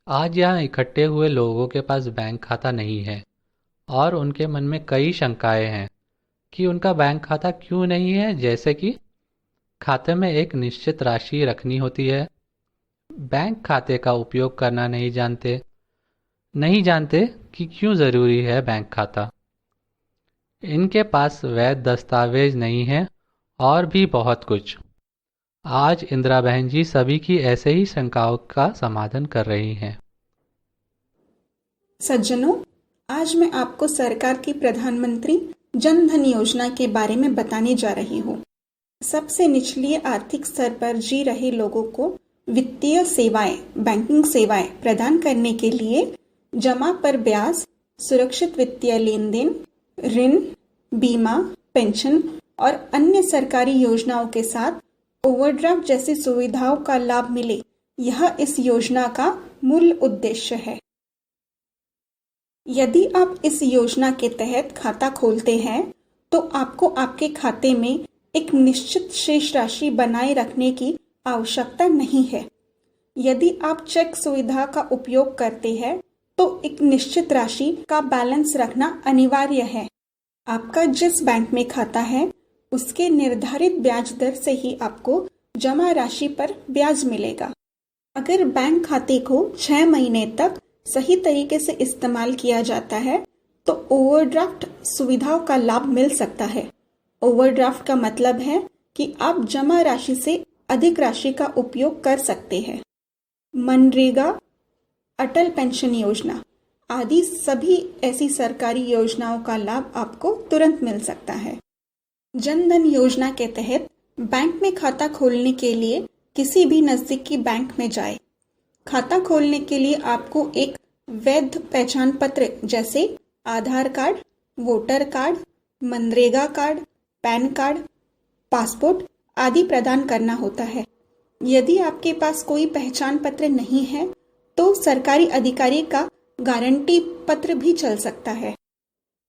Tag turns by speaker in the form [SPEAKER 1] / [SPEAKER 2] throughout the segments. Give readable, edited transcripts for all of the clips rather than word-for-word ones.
[SPEAKER 1] आज यहाँ इकट्ठे हुए लोगों के पास बैंक खाता नहीं है और उनके मन में कई शंकाएं हैं कि उनका बैंक खाता क्यों नहीं है। जैसे कि खाते में एक निश्चित राशि रखनी होती है, बैंक खाते का उपयोग करना नहीं जानते कि क्यों ज़रूरी है बैंक खाता, इनके पास वैध दस्तावेज नहीं है और भी बहुत कुछ। आज इंदिरा बहन जी सभी की ऐसे ही शंकाओं का समाधान कर रही हैं।
[SPEAKER 2] सज्जनों, आज मैं आपको सरकार की प्रधानमंत्री जन धन योजना के बारे में बताने जा रही हूँ। सबसे निचली आर्थिक स्तर पर जी रहे लोगों को वित्तीय सेवाएं, बैंकिंग सेवाएं प्रदान करने के लिए जमा पर ब्याज, सुरक्षित वित्तीय लेन देन, ऋण, बीमा, पेंशन और अन्य सरकारी योजनाओं के साथ ओवरड्राफ्ट जैसी सुविधाओं का लाभ मिले, यह इस योजना का मूल उद्देश्य है। यदि आप इस योजना के तहत खाता खोलते हैं तो आपको आपके खाते में एक निश्चित शेष राशि बनाए रखने की आवश्यकता नहीं है। यदि आप चेक सुविधा का उपयोग करते हैं तो एक निश्चित राशि का बैलेंस रखना अनिवार्य है। आपका जिस बैंक में खाता है उसके निर्धारित ब्याज दर से ही आपको जमा राशि पर ब्याज मिलेगा। अगर बैंक खाते को 6 महीने तक सही तरीके से इस्तेमाल किया जाता है तो ओवरड्राफ्ट सुविधाओं का लाभ मिल सकता है। ओवरड्राफ्ट का मतलब है कि आप जमा राशि से अधिक राशि का उपयोग कर सकते हैं। मनरेगा, अटल पेंशन योजना आदि सभी ऐसी सरकारी योजनाओं का लाभ आपको तुरंत मिल सकता है। जन धन योजना के तहत बैंक में खाता खोलने के लिए किसी भी नजदीकी बैंक में जाएं। खाता खोलने के लिए आपको एक वैध पहचान पत्र जैसे आधार कार्ड, वोटर कार्ड, मनरेगा कार्ड, पैन कार्ड, पासपोर्ट आदि प्रदान करना होता है। यदि आपके पास कोई पहचान पत्र नहीं है तो सरकारी अधिकारी का गारंटी पत्र भी चल सकता है।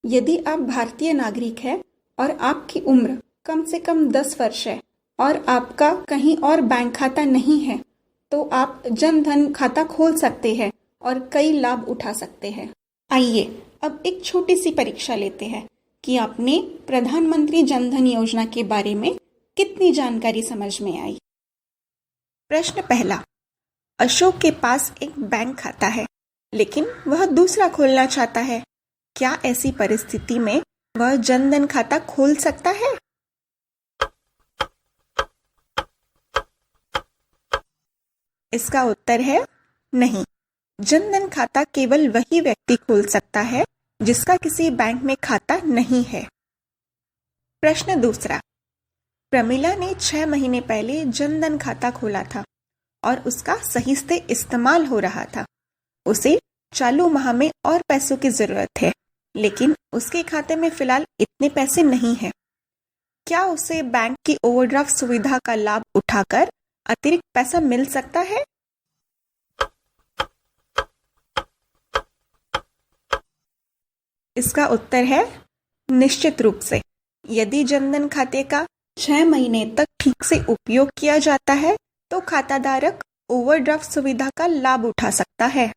[SPEAKER 2] यदि आप भारतीय नागरिक हैं और आपकी उम्र कम से कम 10 वर्ष है और आपका कहीं और बैंक खाता नहीं है तो आप जन धन खाता खोल सकते हैं और कई लाभ उठा सकते हैं। आइए अब एक छोटी सी परीक्षा लेते हैं कि आपने प्रधानमंत्री जन धन योजना के बारे में कितनी जानकारी समझ में आई। प्रश्न पहला, अशोक के पास एक बैंक खाता है लेकिन वह दूसरा खोलना चाहता है। क्या ऐसी परिस्थिति में वह जन धन खाता खोल सकता है? इसका उत्तर है नहीं। जन धन खाता केवल वही व्यक्ति खोल सकता है जिसका किसी बैंक में खाता नहीं है। प्रश्न दूसरा, प्रमिला ने 6 महीने पहले जन धन खाता खोला था और उसका सही से इस्तेमाल हो रहा था। उसे चालू माह में और पैसों की जरूरत है लेकिन उसके खाते में फिलहाल इतने पैसे नहीं है। क्या उसे बैंक की ओवरड्राफ्ट सुविधा का लाभ उठाकर अतिरिक्त पैसा मिल सकता है? इसका उत्तर है निश्चित रूप से। यदि जनधन खाते का 6 महीने तक ठीक से उपयोग किया जाता है तो खाताधारक ओवरड्राफ्ट सुविधा का लाभ उठा सकता है।